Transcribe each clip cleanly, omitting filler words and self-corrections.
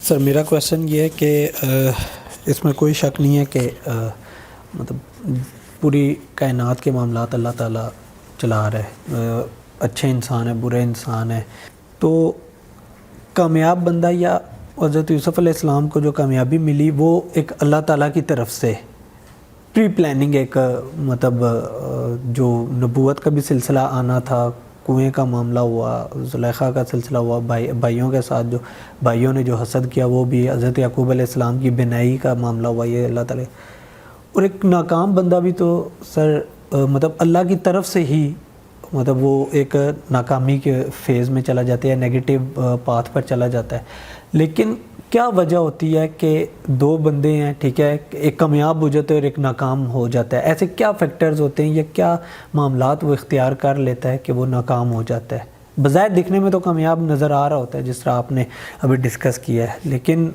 سر میرا کویشچن یہ ہے کہ اس میں کوئی شک نہیں ہے کہ مطلب پوری کائنات کے معاملات اللہ تعالیٰ چلا رہا ہے، اچھے انسان ہیں، برے انسان ہیں، تو کامیاب بندہ یا حضرت یوسف علیہ السلام کو جو کامیابی ملی وہ ایک اللہ تعالیٰ کی طرف سے پری پلاننگ، ایک مطلب جو نبوت کا بھی سلسلہ آنا تھا، کنویں کا معاملہ ہوا، زلیخا کا سلسلہ ہوا، بھائیوں کے ساتھ جو بھائیوں نے جو حسد کیا وہ بھی، حضرت یعقوب علیہ السلام کی بینائی کا معاملہ ہوا، یہ اللہ تعالیٰ، اور ایک ناکام بندہ بھی تو سر مطلب اللہ کی طرف سے ہی مطلب وہ ایک ناکامی کے فیز میں چلا جاتا ہے، نیگیٹو پاتھ پر چلا جاتا ہے. لیکن کیا وجہ ہوتی ہے کہ دو بندے ہیں، ٹھیک ہے، ایک کامیاب ہو جاتا ہے اور ایک ناکام ہو جاتا ہے؟ ایسے کیا فیکٹرز ہوتے ہیں یا کیا معاملات وہ اختیار کر لیتا ہے کہ وہ ناکام ہو جاتا ہے؟ بظاہر دکھنے میں تو کامیاب نظر آ رہا ہوتا ہے جس طرح آپ نے ابھی ڈسکس کیا ہے، لیکن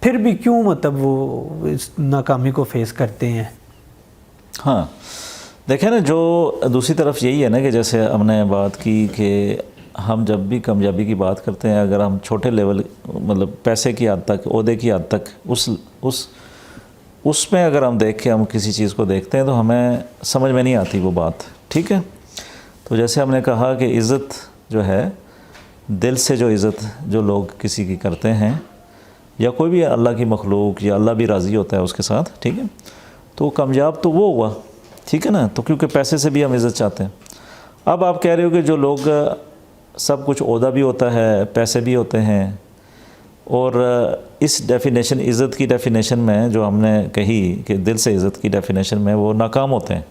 پھر بھی کیوں مطلب وہ اس ناکامی کو فیس کرتے ہیں؟ ہاں دیکھیں نا، جو دوسری طرف یہی ہے نا کہ جیسے ہم نے بات کی کہ ہم جب بھی کامیابی کی بات کرتے ہیں، اگر ہم چھوٹے لیول مطلب پیسے کی حد تک، عہدے کی حد تک، اس میں اگر ہم دیکھ کے ہم کسی چیز کو دیکھتے ہیں تو ہمیں سمجھ میں نہیں آتی وہ بات، ٹھیک ہے. تو جیسے ہم نے کہا کہ عزت جو ہے، دل سے جو عزت جو لوگ کسی کی کرتے ہیں، یا کوئی بھی اللہ کی مخلوق یا اللہ بھی راضی ہوتا ہے اس کے ساتھ، ٹھیک ہے، تو کامیاب تو وہ ہوا، ٹھیک ہے نا. تو کیونکہ پیسے سے بھی ہم عزت چاہتے ہیں. اب آپ کہہ رہے ہو کہ جو لوگ سب کچھ عہدہ بھی ہوتا ہے، پیسے بھی ہوتے ہیں، اور اس ڈیفینیشن عزت کی ڈیفینیشن میں جو ہم نے کہی کہ دل سے عزت کی ڈیفینیشن میں وہ ناکام ہوتے ہیں،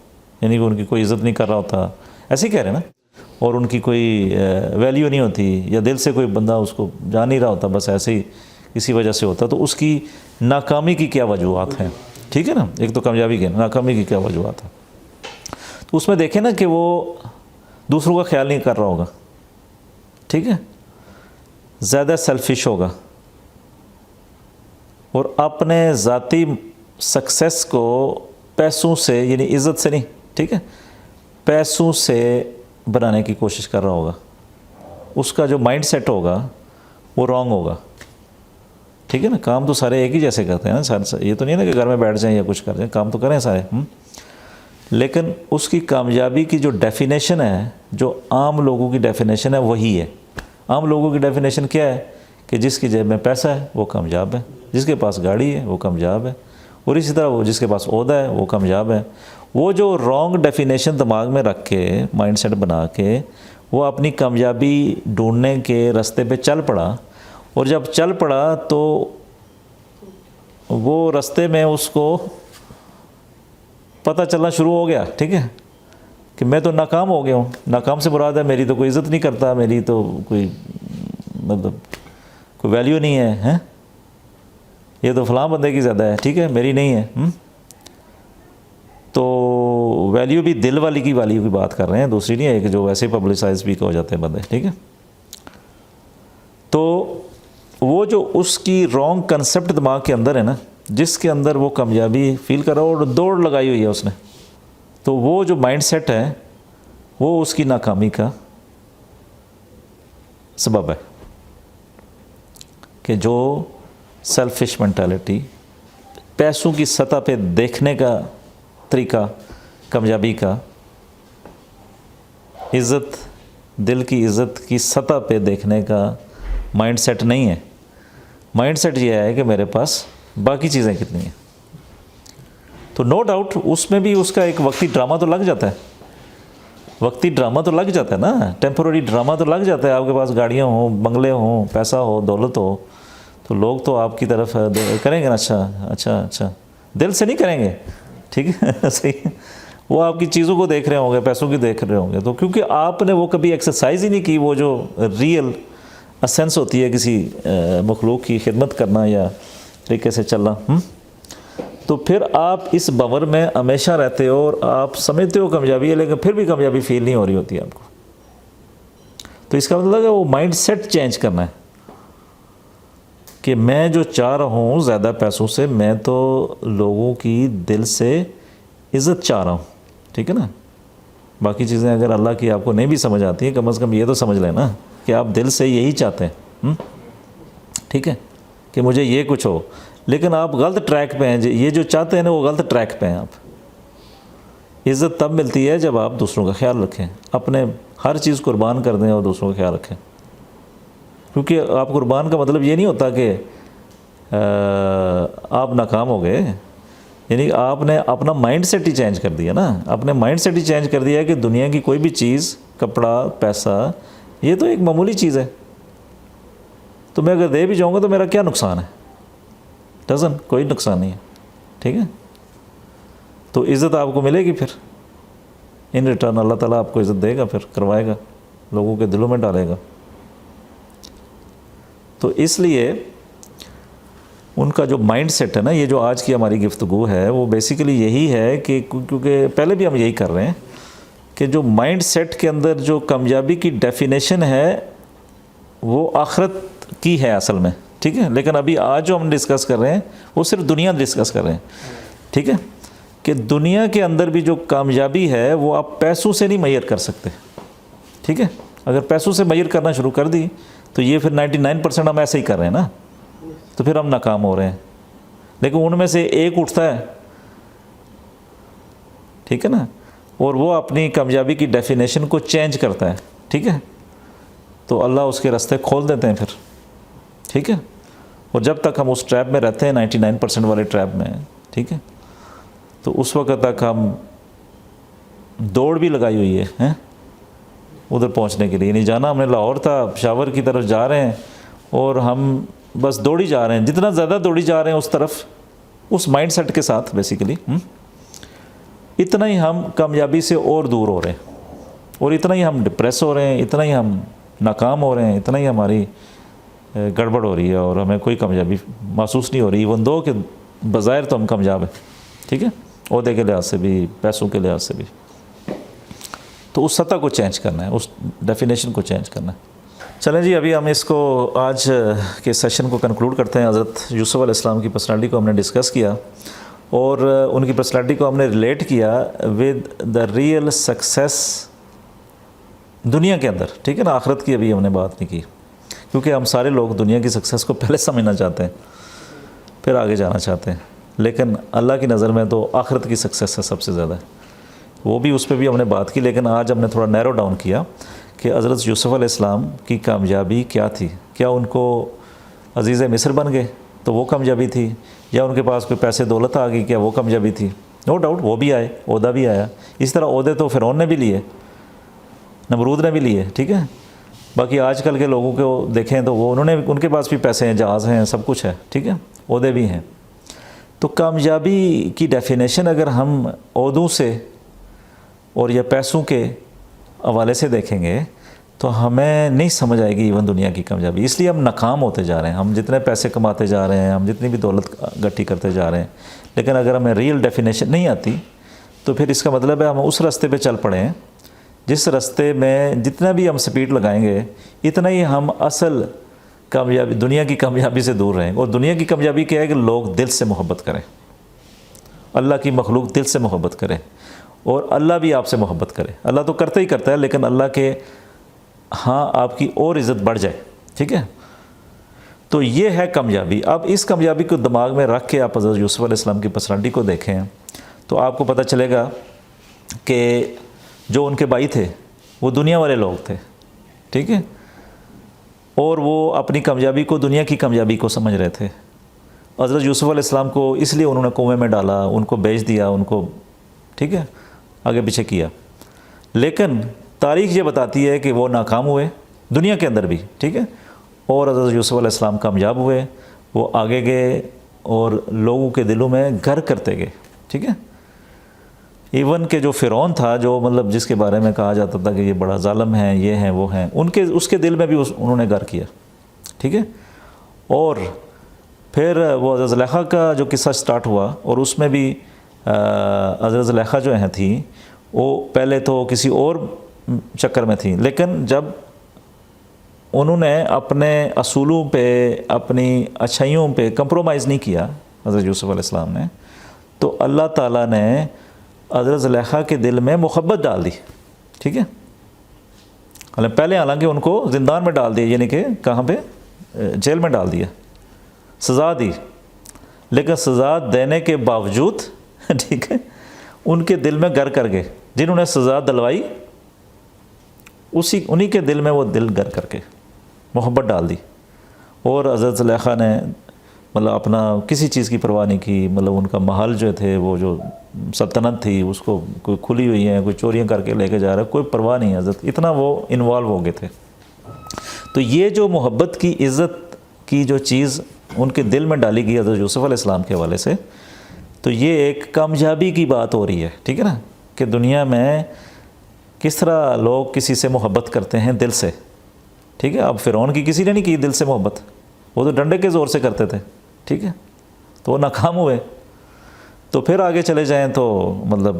یعنی کہ ان کی کوئی عزت نہیں کر رہا ہوتا، ایسے ہی کہہ رہے ہیں نا، اور ان کی کوئی ویلیو نہیں ہوتی، یا دل سے کوئی بندہ اس کو جان نہیں رہا ہوتا، بس ایسے ہی کسی وجہ سے ہوتا. تو اس کی ناکامی کی کیا وجوہات ہیں، ٹھیک ہے نا. ایک تو کامیابی کی، ناکامی کی کیا وجوہات ہیں. تو اس میں دیکھیں نا کہ وہ دوسروں کا خیال نہیں کر رہا ہوگا، ٹھیک ہے، زیادہ سیلفش ہوگا، اور اپنے ذاتی سکسیس کو پیسوں سے، یعنی عزت سے نہیں، ٹھیک ہے، پیسوں سے بنانے کی کوشش کر رہا ہوگا. اس کا جو مائنڈ سیٹ ہوگا وہ رانگ ہوگا، ٹھیک ہے نا. کام تو سارے ایک ہی جیسے کرتے ہیں نا، یہ تو نہیں ہے نا کہ گھر میں بیٹھ جائیں یا کچھ کر جائیں، کام تو کریں سارے. لیکن اس کی کامیابی کی جو ڈیفینیشن ہے، جو عام لوگوں کی ڈیفینیشن ہے، وہی ہے. عام لوگوں کی ڈیفینیشن کیا ہے کہ جس کی جیب میں پیسہ ہے وہ کامیاب ہے، جس کے پاس گاڑی ہے وہ کامیاب ہے، اور اسی طرح وہ جس کے پاس عہدہ ہے وہ کامیاب ہے. وہ جو رانگ ڈیفینیشن دماغ میں رکھ کے، مائنڈ سیٹ بنا کے، وہ اپنی کامیابی ڈھونڈنے کے راستے پہ چل پڑا، اور جب چل پڑا تو وہ راستے میں اس کو پتہ چلنا شروع ہو گیا، ٹھیک ہے، کہ میں تو ناکام ہو گیا ہوں. ناکام سے مراد ہے میری تو کوئی عزت نہیں کرتا، میری تو کوئی مطلب کوئی ویلیو نہیں ہے، یہ تو فلاں بندے کی زیادہ ہے، ٹھیک ہے، میری نہیں ہے. تو ویلیو بھی دل والی کی ویلیو کی بات کر رہے ہیں، دوسری نہیں ہے کہ جو ویسے ہی پبلسائز بھی ہو جاتے ہیں بندے، ٹھیک ہے. تو وہ جو اس کی رانگ کنسپٹ دماغ کے اندر ہے نا، جس کے اندر وہ کامیابی فیل کر رہا ہو اور دوڑ لگائی ہوئی ہے اس نے، تو وہ جو مائنڈ سیٹ ہے وہ اس کی ناکامی کا سبب ہے. کہ جو سیلفش مینٹالٹی، پیسوں کی سطح پہ دیکھنے کا طریقہ کامیابی کا، عزت، دل کی عزت کی سطح پہ دیکھنے کا مائنڈ سیٹ نہیں ہے. مائنڈ سیٹ یہ ہے کہ میرے پاس باقی چیزیں کتنی ہیں. تو نو ڈاؤٹ اس میں بھی اس کا ایک وقتی ڈرامہ تو لگ جاتا ہے، وقتی ڈرامہ تو لگ جاتا ہے نا، ٹیمپورری ڈرامہ تو لگ جاتا ہے. آپ کے پاس گاڑیاں ہوں، بنگلے ہوں، پیسہ ہو، دولت ہو، تو لوگ تو آپ کی طرف کریں گے نا، اچھا، دل سے نہیں کریں گے، ٹھیک ہے، صحیح. وہ آپ کی چیزوں کو دیکھ رہے ہوں گے، پیسوں کی دیکھ رہے ہوں گے، تو کیونکہ آپ نے وہ کبھی ایکسرسائز ہی نہیں کی، وہ جو ریئل اسینس ہوتی ہے کسی مخلوق کی خدمت کرنا یا طریقے سے چلنا. تو پھر آپ اس باور میں ہمیشہ رہتے ہو، اور آپ سمجھتے ہو کامیابی ہے، لیکن پھر بھی کامیابی فیل نہیں ہو رہی ہوتی ہے آپ کو. تو اس کا مطلب ہے وہ مائنڈ سیٹ چینج کرنا ہے کہ میں جو چاہ رہا ہوں زیادہ پیسوں سے، میں تو لوگوں کی دل سے عزت چاہ رہا ہوں، ٹھیک ہے نا. باقی چیزیں اگر اللہ کی آپ کو نہیں بھی سمجھ آتی ہیں، کم از کم یہ تو سمجھ لیں نا کہ آپ دل سے یہی چاہتے ہیں، ٹھیک ہے. کہ مجھے یہ کچھ ہو، لیکن آپ غلط ٹریک پہ ہیں. یہ جو چاہتے ہیں نا وہ غلط ٹریک پہ ہیں آپ. عزت تب ملتی ہے جب آپ دوسروں کا خیال رکھیں، اپنے ہر چیز قربان کر دیں اور دوسروں کا خیال رکھیں. کیونکہ آپ قربان کا مطلب یہ نہیں ہوتا کہ آپ ناکام ہو گئے، یعنی آپ نے اپنا مائنڈ سیٹ ہی چینج کر دیا نا. اپنے مائنڈ سیٹ ہی چینج کر دیا کہ دنیا کی کوئی بھی چیز، کپڑا، پیسہ، یہ تو ایک معمولی چیز ہے، تو میں اگر دے بھی جاؤں گا تو میرا کیا نقصان ہے؟ ڈزن، کوئی نقصان نہیں ہے. ٹھیک ہے، تو عزت آپ کو ملے گی پھر ان ریٹرن. اللہ تعالیٰ آپ کو عزت دے گا، پھر کروائے گا، لوگوں کے دلوں میں ڈالے گا. تو اس لیے ان کا جو مائنڈ سیٹ ہے نا، یہ جو آج کی ہماری گفتگو ہے وہ بیسیکلی یہی ہے کہ کیونکہ پہلے بھی ہم یہی کر رہے ہیں کہ جو مائنڈ سیٹ کے اندر جو کامیابی کی ڈیفینیشن ہے وہ آخرت کی ہے اصل میں. ٹھیک ہے، لیکن ابھی آج جو ہم ڈسکس کر رہے ہیں وہ صرف دنیا ڈسکس کر رہے ہیں. ٹھیک ہے، کہ دنیا کے اندر بھی جو کامیابی ہے وہ آپ پیسوں سے نہیں میئر کر سکتے. ٹھیک ہے، اگر پیسوں سے میئر کرنا شروع کر دی تو یہ پھر 99% ہم ایسے ہی کر رہے ہیں نا، تو پھر ہم ناکام ہو رہے ہیں. لیکن ان میں سے ایک اٹھتا ہے، ٹھیک ہے نا، اور وہ اپنی کامیابی کی ڈیفینیشن کو چینج کرتا ہے. ٹھیک ہے، تو اللہ اس کے راستے کھول دیتے ہیں پھر. ٹھیک ہے، اور جب تک ہم اس ٹریپ میں رہتے ہیں 99% والے ٹریپ میں، ٹھیک ہے، تو اس وقت تک ہم دوڑ بھی لگائی ہوئی ہے ادھر پہنچنے کے لیے. نہیں جانا ہم نے لاہور تھا، پشاور کی طرف جا رہے ہیں اور ہم بس دوڑی جا رہے ہیں. جتنا زیادہ دوڑی جا رہے ہیں اس طرف، اس مائنڈ سیٹ کے ساتھ بیسیکلی، اتنا ہی ہم کامیابی سے اور دور ہو رہے ہیں، اور اتنا ہی ہم ڈپریس ہو رہے ہیں، اتنا ہی ہم ناکام ہو رہے ہیں، اتنا ہی ہماری گڑبڑ ہو رہی ہے اور ہمیں کوئی کامیابی محسوس نہیں ہو رہی. ایون دو کہ بظاہر تو ہم کامیاب ہیں. ٹھیک ہے، عہدے کے لحاظ سے بھی، پیسوں کے لحاظ سے بھی. تو اس سطح کو چینج کرنا ہے، اس ڈیفینیشن کو چینج کرنا ہے. چلیں جی، ابھی ہم اس کو آج کے سیشن کو کنکلوڈ کرتے ہیں. حضرت یوسف علیہ السلام کی پرسنالٹی کو ہم نے ڈسکس کیا اور ان کی پرسنالٹی کو ہم نے ریلیٹ کیا ود دا ریئل سکسیس دنیا کے اندر. ٹھیک ہے نا، آخرت کی ابھی ہم نے بات نہیں کی، کیونکہ ہم سارے لوگ دنیا کی سکسیس کو پہلے سمجھنا چاہتے ہیں، پھر آگے جانا چاہتے ہیں. لیکن اللہ کی نظر میں تو آخرت کی سکسیس ہے سب سے زیادہ. وہ بھی اس پہ بھی ہم نے بات کی، لیکن آج ہم نے تھوڑا نیرو ڈاؤن کیا کہ حضرت یوسف علیہ السلام کی کامیابی کیا تھی. کیا ان کو عزیز مصر بن گئے تو وہ کامیابی تھی، یا ان کے پاس کوئی پیسے دولت آ گئی، کیا وہ کامیابی تھی؟ نو ڈاؤٹ وہ بھی آئے، عہدہ بھی آیا. اس طرح عہدے تو فرعون نے بھی لیے، نمرود نے بھی لیے. ٹھیک ہے، باقی آج کل کے لوگوں کو دیکھیں تو وہ ان کے پاس بھی پیسے ہیں، جہاز ہیں، سب کچھ ہے. ٹھیک ہے، عہدے بھی ہیں. تو کامیابی کی ڈیفینیشن اگر ہم عہدوں سے اور یا پیسوں کے حوالے سے دیکھیں گے تو ہمیں نہیں سمجھ آئے گی ایون دنیا کی کامیابی. اس لیے ہم ناکام ہوتے جا رہے ہیں. ہم جتنے پیسے کماتے جا رہے ہیں، ہم جتنی بھی دولت گٹھی کرتے جا رہے ہیں، لیکن اگر ہمیں ریئل ڈیفینیشن نہیں آتی تو پھر اس کا مطلب ہے ہم اس راستے پہ چل پڑے ہیں جس راستے میں جتنا بھی ہم سپیڈ لگائیں گے اتنا ہی ہم اصل کامیابی، دنیا کی کامیابی سے دور رہیں. اور دنیا کی کامیابی کیا ہے کہ لوگ دل سے محبت کریں، اللہ کی مخلوق دل سے محبت کرے، اور اللہ بھی آپ سے محبت کرے. اللہ تو کرتا ہی کرتا ہے، لیکن اللہ کے ہاں آپ کی اور عزت بڑھ جائے. ٹھیک ہے، تو یہ ہے کامیابی. اب اس کامیابی کو دماغ میں رکھ کے آپ حضرت یوسف علیہ السلام کی پرسنالٹی کو دیکھیں تو آپ کو پتہ چلے گا کہ جو ان کے بھائی تھے وہ دنیا والے لوگ تھے. ٹھیک ہے، اور وہ اپنی کامیابی کو دنیا کی کامیابی کو سمجھ رہے تھے. حضرت یوسف علیہ السلام کو اس لیے انہوں نے کنویں میں ڈالا، ان کو بیچ دیا، ان کو ٹھیک ہے آگے پیچھے کیا. لیکن تاریخ یہ بتاتی ہے کہ وہ ناکام ہوئے دنیا کے اندر بھی. ٹھیک ہے، اور حضرت یوسف علیہ السلام کامیاب ہوئے، وہ آگے گئے اور لوگوں کے دلوں میں گھر کرتے گئے. ٹھیک ہے، ایون کہ جو فرعون تھا، جو مطلب جس کے بارے میں کہا جاتا تھا کہ یہ بڑا ظالم ہے، یہ ہیں وہ ہیں، اس کے دل میں بھی انہوں نے گھر کیا. ٹھیک ہے، اور پھر وہ حضرت زلیخا کا جو قصہ سٹارٹ ہوا، اور اس میں بھی حضرت زلیخا جو ہیں تھیں وہ پہلے تو کسی اور چکر میں تھیں، لیکن جب انہوں نے اپنے اصولوں پہ، اپنی اچھائیوں پہ کمپرومائز نہیں کیا حضرت یوسف علیہ السلام نے، تو اللہ تعالیٰ نے حضرت زلیخا کے دل میں محبت ڈال دی. ٹھیک ہے، پہلے حالانکہ ان کو زندان میں ڈال دیا، یعنی کہ کہاں پہ، جیل میں ڈال دیا. سزا دی، لیکن سزا دینے کے باوجود ٹھیک ہے ان کے دل میں گر کر گئے، جنہوں نے سزا دلوائی انہی کے دل میں وہ دل گر کر کے محبت ڈال دی، اور حضرت زلیخا نے مطلب اپنا کسی چیز کی پرواہ نہیں کی، مطلب ان کا محل جو تھے، وہ جو سلطنت تھی اس کو کوئی کھلی ہوئی ہے، کوئی چوریاں کر کے لے کے جا رہا ہے، کوئی پرواہ نہیں حضرت، اتنا وہ انوالو ہو گئے تھے۔ تو یہ جو محبت کی، عزت کی جو چیز ان کے دل میں ڈالی گئی حضرت یوسف علیہ السلام کے حوالے سے، تو یہ ایک کامیابی کی بات ہو رہی ہے، ٹھیک ہے نا، کہ دنیا میں کس طرح لوگ کسی سے محبت کرتے ہیں دل سے، ٹھیک ہے۔ اب فرعون کی کسی نے نہیں کی دل سے محبت، وہ تو ڈنڈے کے زور سے کرتے تھے، ٹھیک ہے، تو وہ ناکام ہوئے۔ تو پھر آگے چلے جائیں تو مطلب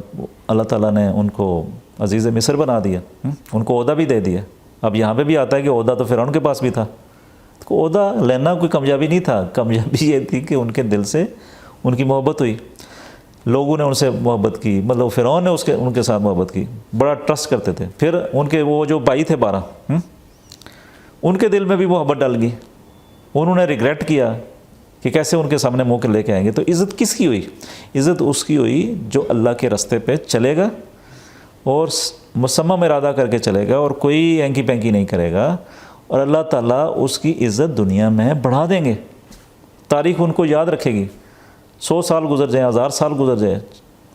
اللہ تعالیٰ نے ان کو عزیز مصر بنا دیا، ان کو عہدہ بھی دے دیا۔ اب یہاں پہ بھی آتا ہے کہ عہدہ تو فرعون کے پاس بھی تھا، تو عہدہ لینا کوئی کامیابی نہیں تھا، کامیابی یہ تھی کہ ان کے دل سے ان کی محبت ہوئی، لوگوں نے ان سے محبت کی، مطلب فرعون نے ان کے ساتھ محبت کی، بڑا ٹرسٹ کرتے تھے۔ پھر ان کے وہ جو بھائی تھے 12 ان کے دل میں بھی محبت ڈال گئی، انہوں نے ریگریٹ کیا کہ کیسے ان کے سامنے منہ کے لے کے آئیں گے۔ تو عزت کس کی ہوئی؟ عزت اس کی ہوئی جو اللہ کے راستے پہ چلے گا اور مصمم ارادہ کر کے چلے گا اور کوئی اینکی پینکی نہیں کرے گا، اور اللہ تعالیٰ اس کی عزت دنیا میں بڑھا دیں گے، تاریخ ان کو یاد رکھے گی۔ 100 سال گزر جائیں، 1000 سال گزر جائیں،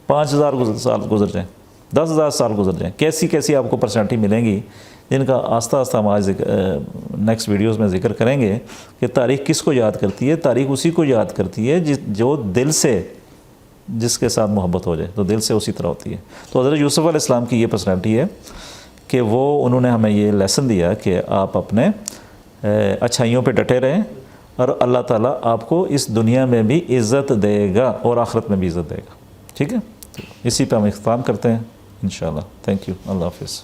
5000 سال گزر جائیں، 10,000 سال گزر جائیں، کیسی کیسی آپ کو پرسنالٹی ملیں گی، جن کا آہستہ آہستہ ہم آج نیکسٹ ویڈیوز میں ذکر کریں گے کہ تاریخ کس کو یاد کرتی ہے۔ تاریخ اسی کو یاد کرتی ہے جو دل سے جس کے ساتھ محبت ہو جائے، تو دل سے اسی طرح ہوتی ہے۔ تو حضرت یوسف علیہ السلام کی یہ پرسنالٹی ہے کہ انہوں نے ہمیں یہ لیسن دیا کہ آپ اپنے اچھائیوں پہ ڈٹے رہیں، اور اللہ تعالیٰ آپ کو اس دنیا میں بھی عزت دے گا اور آخرت میں بھی عزت دے گا، ٹھیک ہے۔ اسی پہ ہم اختتام کرتے ہیں انشاءاللہ۔ تھینک یو، اللہ حافظ۔